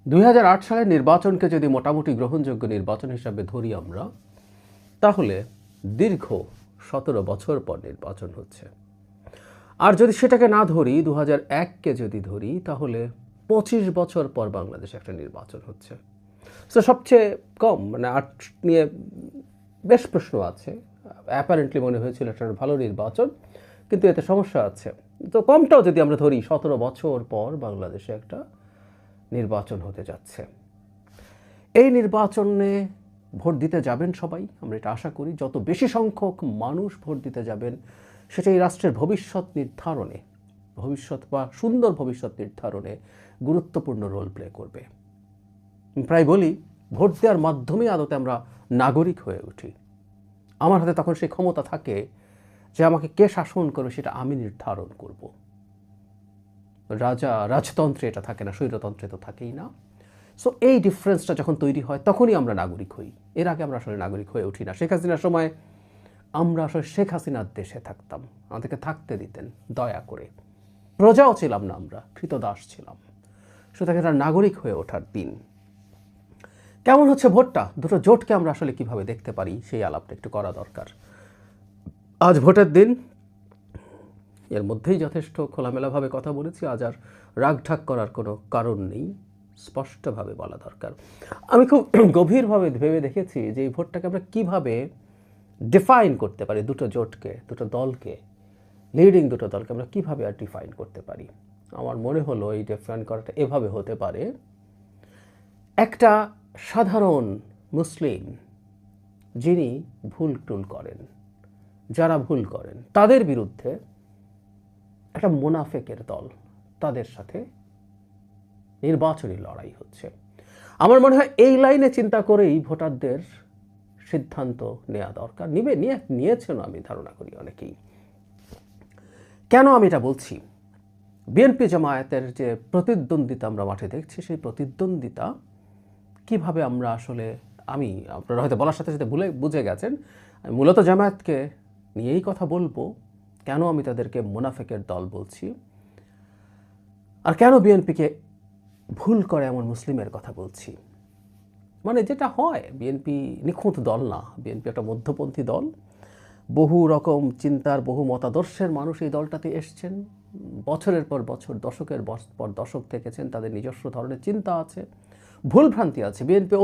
2008 সালের নির্বাচনকে যদি মোটামুটি গ্রহণযোগ্য নির্বাচন হিসাবে ধরি আমরা, তাহলে দীর্ঘ 17 বছর পর নির্বাচন হচ্ছে। আর যদি সেটাকে না ধরি, 2001কে যদি ধরি, তাহলে 25 বছর পর বাংলাদেশে একটা নির্বাচন হচ্ছে। তো সবচেয়ে কম, মানে 8 নিয়ে বেশ প্রশ্ন আছে। অ্যাপারেন্টলি মনে হয়েছিল একটা ভালো নির্বাচন, কিন্তু এতে সমস্যা আছে। তো কমটাও যদি আমরা ধরি, 17 বছর পর বাংলাদেশে একটা নির্বাচন হতে যাচ্ছে। এই নির্বাচনে ভোট দিতে যাবেন সবাই, আমরা এটা আশা করি। যত বেশি সংখ্যক মানুষ ভোট দিতে যাবেন, সেটা এই রাষ্ট্রের ভবিষ্যৎ নির্ধারণে, ভবিষ্যৎ বা সুন্দর ভবিষ্যৎ নির্ধারণে গুরুত্বপূর্ণ রোল প্লে করবে। প্রায় বলি, ভোট দেওয়ার মাধ্যমেই আদতে আমরা নাগরিক হয়ে উঠি। আমার হাতে তখন সেই ক্ষমতা থাকে যে আমাকে কে শাসন করবে সেটা আমি নির্ধারণ করব। রাজতন্ত্রে এটা থাকে না, স্বৈরতন্ত্রে তো থাকেই না। সো এই ডিফারেন্সটা যখন তৈরি হয়, তখনই আমরা নাগরিক হই। এর আগে আমরা আসলে নাগরিক হয়ে উঠি না। শেখ হাসিনার সময় আমরা আসলে শেখ হাসিনার দেশে থাকতাম, আমাদেরকে থাকতে দিতেন দয়া করে। প্রজাও ছিলাম না, আমরা কৃতদাস ছিলাম। সুতরাং এটা নাগরিক হয়ে ওঠার দিন। কেমন হচ্ছে ভোটটা, দুটো জোটকে আমরা আসলে কিভাবে দেখতে পারি, সেই আলাপটা একটু করা দরকার। আজ ভোটের দিন, এর মধ্যেই যথেষ্ট খোলামেলাভাবে কথা বলেছি। আজ আর রাগঢাক করার কোনো কারণ নেই, স্পষ্টভাবে বলা দরকার। আমি খুব গভীরভাবে ভেবে দেখেছি যে এই ভোটটাকে আমরা কীভাবে ডিফাইন করতে পারি, দুটো জোটকে, দুটো দলকে, লিডিং দুটো দলকে আমরা কীভাবে আর ডিফাইন করতে পারি। আমার মনে হলো এই ডিফাইন করাটা এভাবে হতে পারে। একটা সাধারণ মুসলিম যিনি ভুল টুল করেন, যারা ভুল করেন, তাদের বিরুদ্ধে একটা মুনাফেকের দল, তাদের সাথে নির্বাচনী লড়াই হচ্ছে। আমার মনে হয় এই লাইনে চিন্তা করেই ভোটারদের সিদ্ধান্ত নেওয়া দরকার। নিয়েছেন আমি ধারণা করি অনেকেই। কেন আমি এটা বলছি? বিএনপি জামায়াতের যে প্রতিদ্বন্দ্বিতা আমরা মাঠে দেখছি, সেই প্রতিদ্বন্দ্বিতা কিভাবে আমরা আসলে, আপনারা হয়তো বলার সাথে সাথে বুঝে গেছেন, আমি মূলত জামায়াতকে নিয়েই কথা বলবো। কেন আমি তাদেরকে মুনাফেকের দল বলছি, আর কেন বিএনপিকে ভুল করে এমন মুসলিমের কথা বলছি। মানে যেটা হয়, বিএনপি নিখুঁত দল না, বিএনপি একটা মধ্যপন্থী দল। বহু রকম চিন্তার, বহু মতাদর্শের মানুষ এই দলটাতে এসছেন, বছরের পর বছর, দশকের পর দশক থেকেছেন, তাদের নিজস্ব ধরনের চিন্তা আছে, ভুলভ্রান্তি আছে। বিএনপি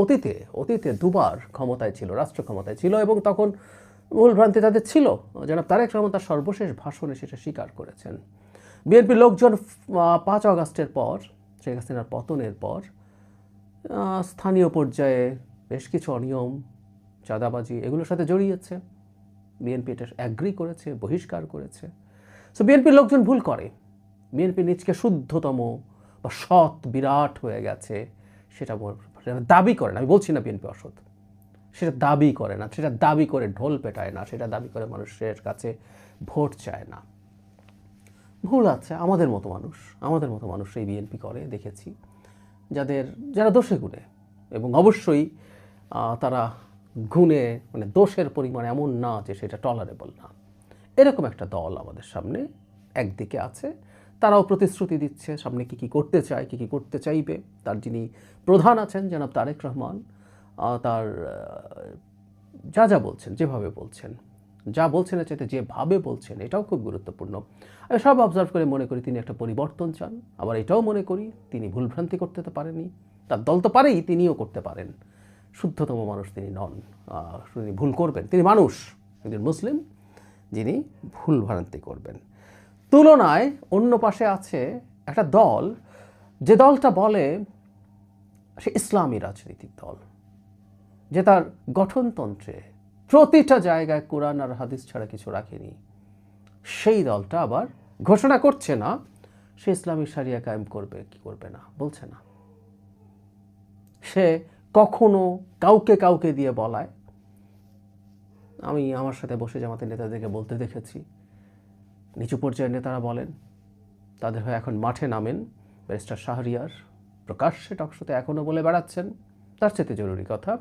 অতীতে দুবার ক্ষমতায় ছিল, রাষ্ট্র ক্ষমতায় ছিল, এবং তখন ভুলভ্রান্তি তাদের ছিল। জনাব তারেক রহমান তার সর্বশেষ ভাষণে সেটা স্বীকার করেছেন। বিএনপির লোকজন 5 আগস্টের পর, শেখ হাসিনার পতনের পর, স্থানীয় পর্যায়ে বেশ কিছু অনিয়ম, চাঁদাবাজি, এগুলোর সাথে জড়িয়েছে। বিএনপি এটা অ্যাগ্রি করেছে, বহিষ্কার করেছে। সো বিএনপির লোকজন ভুল করে। বিএনপি নিজকে শুদ্ধতম বা সৎ বিরাট হয়ে গেছে সেটা দাবি করে না। আমি বলছি না বিএনপি অসৎ, সেটা দাবি করে না, সেটা দাবি করে ঢোল পেটায় না, সেটা দাবি করে মানুষের কাছে ভোট চায় না। ভুল আছে, আমাদের মতো মানুষ এই বিএনপি করে দেখেছি, যারা দোষে গুণে, এবং অবশ্যই তারা গুণে, মানে দোষের পরিমাণ এমন না যে সেটা টলারেবল না। এরকম একটা দল আমাদের সামনে একদিকে আছে। তারাও প্রতিশ্রুতি দিচ্ছে সামনে কী কী করতে চায়, কী কী করতে চাইবে। তার যিনি প্রধান আছেন জনাব তারেক রহমান, তার যা বলছেন, যেভাবে বলছেন, যা বলছেন চাইতে যেভাবে বলছেন, এটাও খুব গুরুত্বপূর্ণ। আমি সব অবজার্ভ করে মনে করি তিনি একটা পরিবর্তন চান। আবার এটাও মনে করি তিনি ভুলভ্রান্তি করতে তো পারেনি, তার দল তো পারেই, তিনিও করতে পারেন। শুদ্ধতম মানুষ তিনি নন, তিনি ভুল করবেন। তিনি মানুষ, একজন মুসলিম যিনি ভুলভ্রান্তি করবেন। তুলনায় অন্য পাশে আছে একটা দল, যে দলটা বলে সে ইসলামী রাজনীতির দল, যে তার গঠনতন্ত্রে প্রতিটা জায়গায় কোরআন আর হাদিস ছাড়া কিছু রাখেনি। সেই দলটা আবার ঘোষণা করছে না সে ইসলামী শরিয়া কায়েম করবে কি করবে না, বলছে না। সে কখনো কাউকে দিয়ে বলায়। আমি আমার সাথে বসে জামাতের নেতাদেরকে বলতে দেখেছি, নিচু পর্যায়ের নেতারা বলেন, তাদের হয়ে এখন মাঠে নামেন। ব্যারিস্টার শাহরিয়ার প্রকাশ্যে টকশোতে এখনও বলে বেড়াচ্ছেন। তার চেয়ে জরুরি কথা,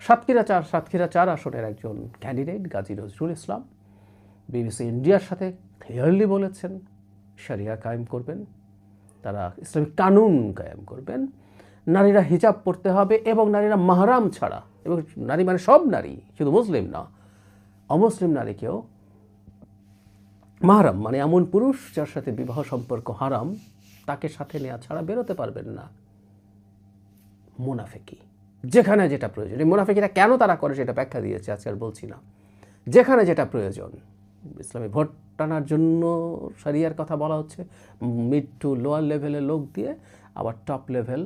সাতক্ষীরা 4 আসনের একজন ক্যান্ডিডেট গাজী নজরুল ইসলাম বিবিসি ইন্ডিয়ার সাথে ক্লিয়ারলি বলেছেন শরিয়া কায়েম করবেন, তারা ইসলামিক কানুন কায়েম করবেন। নারীরা হিজাব পরতে হবে এবং নারীরা মাহরাম ছাড়া, এবং নারী মানে সব নারী, শুধু মুসলিম না, অমুসলিম নারীকেও মাহরাম মানে এমন পুরুষ যার সাথে বিবাহ সম্পর্ক হারাম, তাকে সাথে নেওয়া ছাড়া বেরোতে পারবেন না। মুনাফিকি যেখানে যেটা প্রয়োজন, এই মুনাফিকিটা কেন তারা করে সেটা ব্যাখ্যা দিয়েছে, আজকে আর বলছি না। যেখানে যেটা প্রয়োজন, ইসলামী ভোট টানার জন্য শরিয়ার কথা বলা হচ্ছে, মিড টু লোয়ার লেভেলের লোক দিয়ে, আবার টপ লেভেল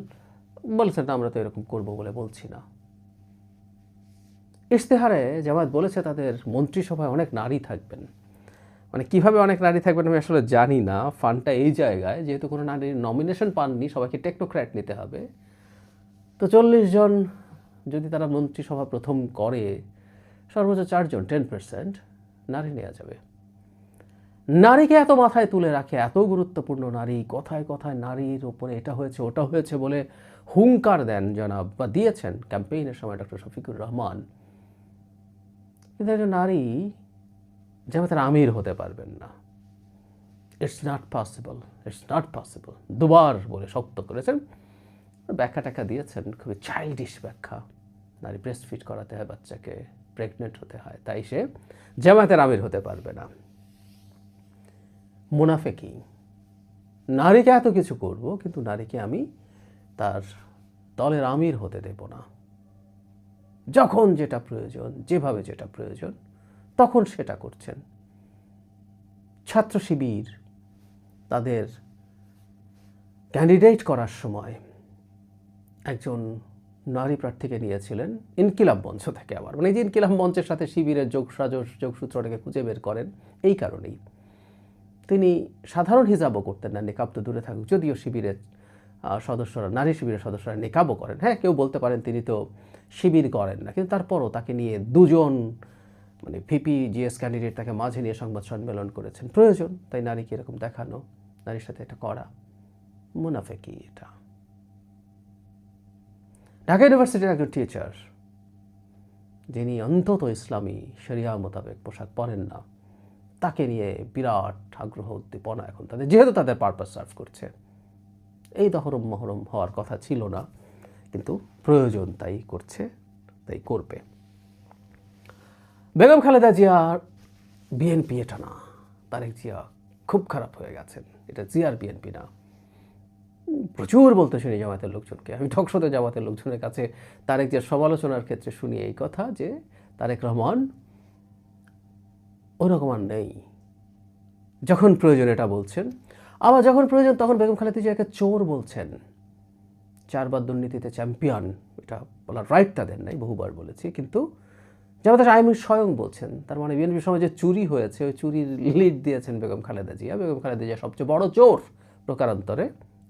বলছেন না আমরা তো এরকম করবো বলে বলছি না। ইশতেহারে জামায়াত বলেছে তাদের মন্ত্রিসভায় অনেক নারী থাকবেন। মানে কিভাবে অনেক নারী থাকবেন আমি আসলে জানি না। ফান্ডটা এই জায়গায়, যেহেতু কোনো নারীর নমিনেশন পাননি, সবাইকে টেকনোক্র্যাট নিতে হবে, তো 40 জন যদি তারা মন্ত্রিসভা প্রথম করে, সর্বোচ্চ 4 জন 10% নারী নেওয়া যাবে। নারীকে এত মাথায় তুলে রাখে, এত গুরুত্বপূর্ণ নারী, কথায় কথায় নারীর ওপরে এটা হয়েছে ওটা হয়েছে বলে হুঙ্কার দেন জনাব, বা দিয়েছেন ক্যাম্পেইনের সময় ডক্টর শফিকুর রহমান। কিন্তু একজন নারী জামাতের আমির হতে পারবেন না। It's not possible, it's not possible, দুবার বলে শক্ত করেছেন। ব্যাখ্যা টাকা দিয়েছেন, খুবই চাইল্ডিশ ব্যাখ্যা। নারী ব্রেস্ট ফিড করাতে হয়, বাচ্চাকে প্রেগনেন্ট হতে হয়, তাই সে জামাতের আমির হতে পারবে না। মুনাফিকি, নারীকে এত কিছু করব কিন্তু নারীকে আমি তার দলের আমির হতে দেব না। যখন যেটা প্রয়োজন, যেভাবে যেটা প্রয়োজন তখন সেটা করছেন। ছাত্র শিবির তাদের ক্যান্ডিডেট করার সময় একজন নারী প্রার্থীকে নিয়েছিলেন ইনকিলাব মঞ্চ থেকে। আবার মানে এই যে ইনকিলাব মঞ্চের সাথে শিবিরের যোগসূত্রটাকে খুঁজে বের করেন, এই কারণেই তিনি সাধারণ হিজাবও করতেন না, নিকাব তো দূরে থাকুক। যদিও শিবিরের সদস্যরা, নারী শিবিরের সদস্যরা নিকাবও করেন, হ্যাঁ, কেউ বলতে পারেন তিনি তো শিবির করেন না, কিন্তু তারপরও তাকে নিয়ে দুজন মানে ভিপি জিএস ক্যান্ডিডেট তাকে মাঝে নিয়ে সংবাদ সম্মেলন করেছেন। প্রয়োজন তাই নারীকে এরকম দেখানো, নারীর সাথে এটা করা, মুনাফিকি এটা। ঢাকা ইউনিভার্সিটির একজন টিচার, যিনি অন্তত ইসলামী শরিয়া মোতাবেক পোশাক পরেন না, তাকে নিয়ে বিরাট আগ্রহ উদ্দীপনা এখন তাদের, যেহেতু তাদের পারপাস সার্ভ করছে। এই দহরম মহরম হওয়ার কথা ছিল না, কিন্তু প্রয়োজন তাই করছে, তাই করবে। বেগম খালেদা জিয়ার বিএনপি এটা না, তারেক জিয়া খুব খারাপ হয়ে গেছেন, এটা জিয়ার বিএনপি না। প্রচুর বলতে শুনি জামাতের লোকজনকে, আমি টকশোতে জামাতের লোকজনের কাছে তারেক জিয়ার সমালোচনার ক্ষেত্রে শুনি এই কথা যে তারেক রহমান ওরকম আর নেই। যখন প্রয়োজন এটা বলছেন, আবার যখন প্রয়োজন তখন বেগম খালেদা জিয়াকে চোর বলছেন। 4 বার দুর্নীতিতে চ্যাম্পিয়ন, এটা বলার রাইট তাদের নাই, বহুবার বলেছি, কিন্তু জামাতের আইমি স্বয়ং বলছেন। তার মানে বিএনপির সময় যে চুরি হয়েছে, ওই চুরির লিড দিয়েছেন বেগম খালেদা জিয়া। বেগম খালেদা জিয়া সবচেয়ে বড় চোর প্রকারান্তরে,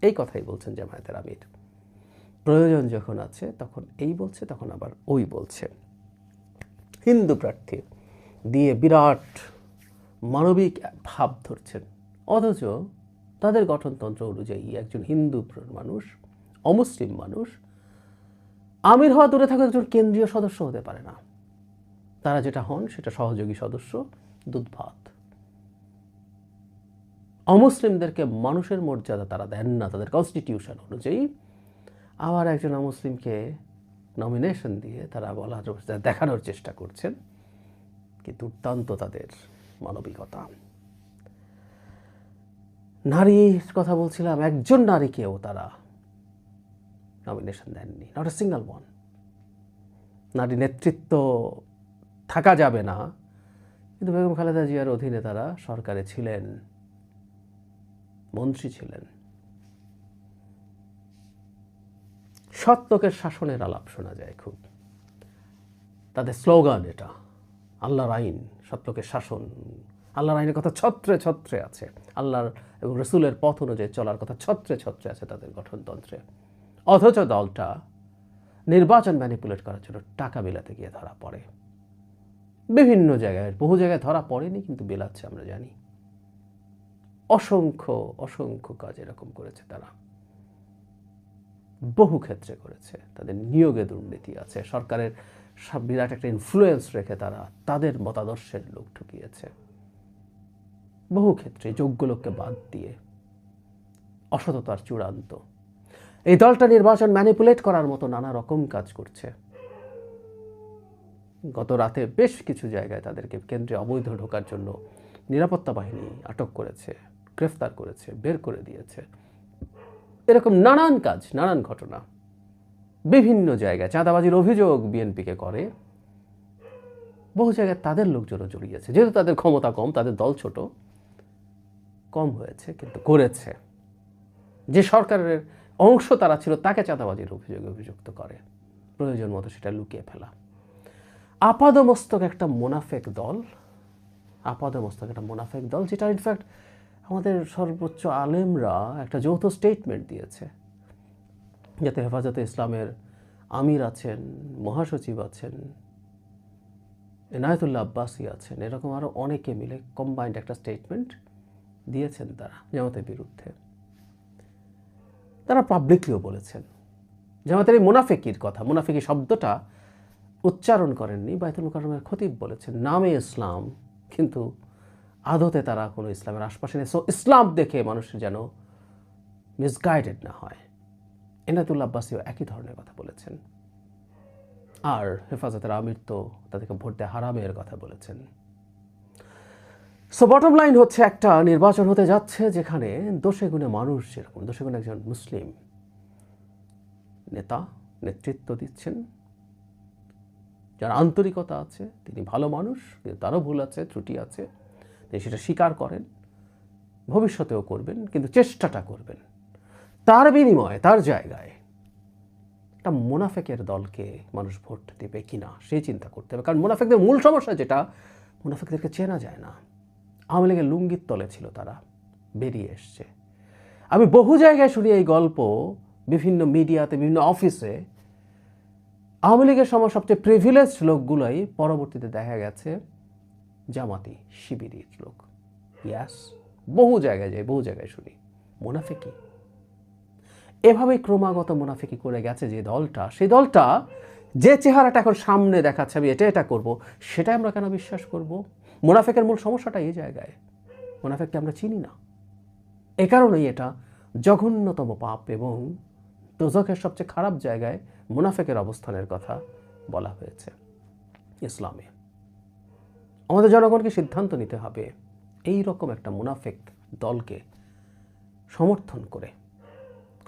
এই কথাই বলছেন জামায়াতের আমির। প্রয়োজন যখন আছে তখন এই বলছে, তখন আবার ওই বলছে। হিন্দু প্রার্থী দিয়ে বিরাট মানবিক ভাব ধরছেন, অথচ তাদের গঠনতন্ত্র অনুযায়ী একজন হিন্দু মানুষ, অমুসলিম মানুষ আমির হওয়া দূরে থাকা একজন কেন্দ্রীয় সদস্য হতে পারে না। তারা যেটা হন সেটা সহযোগী সদস্য, দুধ ভাত। অমুসলিমদেরকে মানুষের মর্যাদা তারা দেন না তাদের কনস্টিটিউশন অনুযায়ী। আবার একজন অমুসলিমকে নমিনেশন দিয়ে তারা বলার দেখানোর চেষ্টা করছেন কি দুর্দান্ত তাদের মানবিকতা। নারীর কথা বলছিলাম, একজন নারীকেও তারা নমিনেশন দেননি, নট এ সিঙ্গল ওয়ান। নারী নেতৃত্ব থাকা যাবে না, কিন্তু বেগম খালেদা জিয়ার অধীনে তারা সরকারে ছিলেন, মন্ত্রী ছিলেন। সৎ লোকের শাসনের আলাপ শোনা যায় খুব, তাদের স্লোগান এটা, আল্লাহর আইন, সৎ লোকের শাসন। আল্লাহর আইনের কথা ছত্রে ছত্রে আছে, আল্লাহর এবং রসুলের পথ অনুযায়ী চলার কথা ছত্রে ছত্রে আছে তাদের গঠনতন্ত্রে। অথচ দলটা নির্বাচন ম্যানিপুলেট করার জন্য টাকা বিলাতে গিয়ে ধরা পড়ে। বিভিন্ন জায়গায়, বহু জায়গায় ধরা পড়েনি, কিন্তু বিলাচ্ছে আমরা জানি। অসংখ্য অসংখ্য কাজ এরকম করেছে তারা, বহু ক্ষেত্রে করেছে। তাদের নিয়োগে দুর্নীতি আছে, সরকারের বিরাট একটা ইনফ্লুয়েন্স রেখে তারা তাদের মতাদর্শের লোক ঢুকিয়েছে বহু ক্ষেত্রে, যোগ্য লোককে বাদ দিয়ে। অসততার চূড়ান্ত। এই দলটা নির্বাচন ম্যানিপুলেট করার মতো নানা রকম কাজ করছে। গত রাতে বেশ কিছু জায়গায় তাদেরকে কেন্দ্রে অবৈধ ঢোকার জন্য নিরাপত্তা বাহিনী আটক করেছে, গ্রেফতার করেছে, বের করে দিয়েছে। এরকম নানান কাজ, নানান ঘটনা বিভিন্ন জায়গায় চাঁদাবাজির অভিযোগ বিএনপিকে করে, বহু জায়গায় তাদের লোকজনও জড়িয়েছে। যেহেতু তাদের ক্ষমতা কম, তাদের দল ছোট, কম হয়েছে, কিন্তু করেছে। যে সরকারের অংশ তারা ছিল তাকে চাঁদাবাজির অভিযোগে অভিযুক্ত করে, প্রয়োজন মতো সেটা লুকিয়ে ফেলা। আপাদমস্তক একটা মুনাফেক দল, আপাদমস্তক একটা মুনাফেক দল, যেটা ইনফ্যাক্ট আমাদের সর্বোচ্চ আলেমরা একটা যৌথ স্টেটমেন্ট দিয়েছে, যাতে হেফাজতে ইসলামের আমির আছেন, মহাসচিব আছেন, এনায়েতুল্লাহ আব্বাসী আছেন, এরকম আরও অনেকে মিলে কম্বাইন্ড একটা স্টেটমেন্ট দিয়েছেন তারা জামাতের বিরুদ্ধে। তারা পাবলিকলিও বলেছেন জামাতের এই মুনাফিকির কথা, মুনাফিকি শব্দটা উচ্চারণ করেননি, বায়তুল মুকাররমের খতিব বলেছেন নামে ইসলাম, কিন্তু আদতে তারা কোনো ইসলামের আশপাশে নেই। সো ইসলাম দেখে মানুষের যেন মিসগাইডেড না হয়। এনায়েতুল্লাহ আব্বাসীও একই ধরনের কথা বলেছেন। আর হেফাজতের আমির তো তাদেরকে ভোট দেওয়া হারামের কথা বলেছেন। সো বটম লাইন হচ্ছে, একটা নির্বাচন হতে যাচ্ছে যেখানে দোষে গুণে মানুষ, যেরকম দোষে গুণে একজন মুসলিম নেতা নেতৃত্ব দিচ্ছেন, যার আন্তরিকতা আছে, তিনি ভালো মানুষ, কিন্তু তারও ভুল আছে, ত্রুটি আছে, তিনি সেটা স্বীকার করেন, ভবিষ্যতেও করবেন, কিন্তু চেষ্টাটা করবেন। তার বিনিময়ে তার জায়গায় একটা মুনাফেকের দলকে মানুষ ভোট দেবে কিনা সেই চিন্তা করতে হবে। কারণ মুনাফেকদের মূল সমস্যা যেটা, মুনাফেকদেরকে চেনা যায় না। আওয়ামী লীগের লুঙ্গির তলে ছিল তারা, বেরিয়ে এসছে। আমি বহু জায়গায় শুনি এই গল্প, বিভিন্ন মিডিয়াতে, বিভিন্ন অফিসে। আওয়ামী লীগের সময় সবচেয়ে প্রিভিলেজড লোকগুলোই পরবর্তীতে দেখা গেছে জামাতি শিবিরের লোক। ইয়াস, বহু জায়গায় যাই, বহু জায়গায় শুনি মুনাফিকি। এভাবেই ক্রমাগত মুনাফিকি করে গেছে যে দলটা, সেই দলটা যে চেহারাটা এখন সামনে দেখাচ্ছে আমি এটা করব, সেটাই আমরা কেন বিশ্বাস করব? মুনাফিকের মূল সমস্যাটা এই জায়গায়, মুনাফিককে আমরা চিনি না। এ কারণেই এটা জঘন্যতম পাপ এবং দোজখের সবচেয়ে খারাপ জায়গায় মুনাফিকের অবস্থানের কথা বলা হয়েছে ইসলামে। আমাদের জনগণকে সিদ্ধান্ত নিতে হবে এই রকম একটা মুনাফিক দলকে সমর্থন করে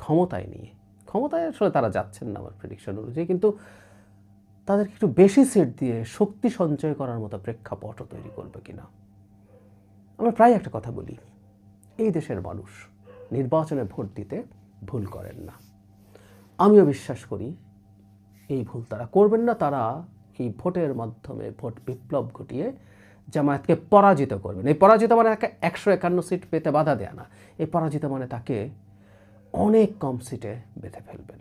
ক্ষমতায় নিয়ে, ক্ষমতায় আসলে তারা যাচ্ছেন না আমার প্রেডিকশন অনুযায়ী, কিন্তু তাদেরকে একটু বেশি সিট দিয়ে শক্তি সঞ্চয় করার মতো প্রেক্ষাপটও তৈরি করবে কিনা। আমরা প্রায় একটা কথা বলি, এই দেশের মানুষ নির্বাচনে ভোট দিতে ভুল করেন না। আমিও বিশ্বাস করি এই ভুল তারা করবেন না। তারা এই ভোটের মাধ্যমে ভোট বিপ্লব ঘটিয়ে জামায়াতকে পরাজিত করবেন। এই পরাজিত মানে 151 সিট পেতে বাধা দেয়া না, এই পরাজিত মানে তাকে অনেক কম সিটে বেঁধে ফেলবেন।